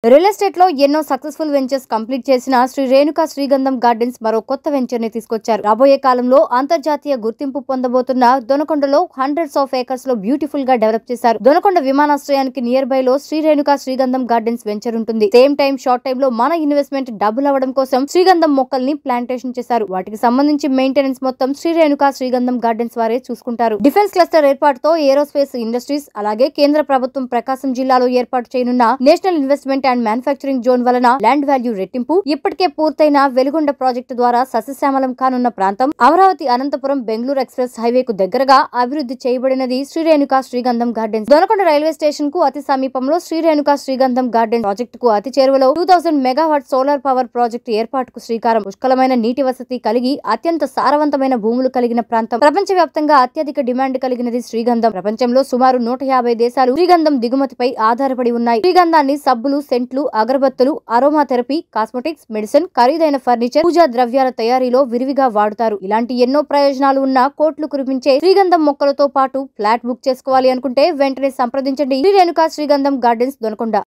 Real estate లో ఎన్నో successful ventures complete చేసిన శ్రీ రేణుకా శ్రీగంధం గార్డెన్స్ మరో కొత్త వెంచర్ ని తీసుకొచ్చారు. రాబోయే కాలంలో అంతర్జాతీయ గుర్తింపు పొందబోతున్న దొనకొండలో హండ్రెడ్స్ ఆఫ్ ఏకర్స్ లో బ్యూటిఫుల్ గా డెవలప్ చేశారు. దొనకొండ విమానాశ్రయానికి నియర్ బై లో శ్రీ రేణుకా శ్రీగంధం గార్డెన్స్ వెంచర్ ఉంటుంది. సేమ్ టైం షార్ట్ టైం లో మన ఇన్వెస్ట్మెంట్ డబుల్ అవ్వడం కోసం శ్రీగంధం మొక్కల్ని ప్లాంటేషన్ చేశారు. వాటికి సంబంధించి మెయింటెనెన్స్ మొత్తం శ్రీ రేణుకా శ్రీగంధం గార్డెన్స్ వారే చూసుకుంటారు. డిఫెన్స్ క్లస్టర్ ఏర్పాటుతో ఏరోస్పేస్ ఇండస్ట్రీస్ అలాగే కేంద్ర ప్రభుత్వం ప్రకాశం జిల్లాలో ఏర్పాటు చేయనున్న national investment and manufacturing zone వలన ల్యాండ్ వాల్యూ రెట్టింపు, ఇప్పటికే పూర్తయిన వెలుగొండ ప్రాజెక్టు ద్వారా సస్యశ్యామలం కానున్న ప్రాంతం, అమరావతి అనంతపురం బెంగళూరు ఎక్స్ప్రెస్ హైవేకు దగ్గరగా అభివృద్ధి చేయబడినది శ్రీ రేణుకా శ్రీగంధం గార్డెన్స్. దొనకొండ రైల్వే స్టేషన్ కు అతి సమీపంలో శ్రీ రేణుకా శ్రీగంధం గార్డెన్ ప్రాజెక్టుకు అతి చేరువలో 2000 మెగావాట్ సోలార్ పవర్ ప్రాజెక్టు ఏర్పాటుకు శ్రీకారం. పుష్కలమైన నీటి వసతి కలిగి అత్యంత సారవంతమైన భూములు కలిగిన ప్రాంతం. ప్రపంచవ్యాప్తంగా అత్యధిక డిమాండ్ కలిగినది శ్రీగంధం. ప్రపంచంలో సుమారు 150 దేశాలు శ్రీగంధం దిగుమతిపై ఆధారపడి ఉన్నాయి. శ్రీగంధాన్ని సబ్బులు, సెంట్లు, అగరబత్తులు, అరోమా థెరపీ, కాస్మెటిక్స్, మెడిసిన్, ఖరీదైన ఫర్నిచర్, పూజా ద్రవ్యాల తయారీలో విరివిగా వాడుతారు. ఇలాంటి ఎన్నో ప్రయోజనాలు ఉన్న కోట్లు కురిపించే శ్రీగంధం మొక్కలతో పాటు ఫ్లాట్ బుక్ చేసుకోవాలి అనుకుంటే వెంటనే సంప్రదించండి శ్రీ రేణుకా శ్రీగంధం గార్డెన్స్ దొనకొండ.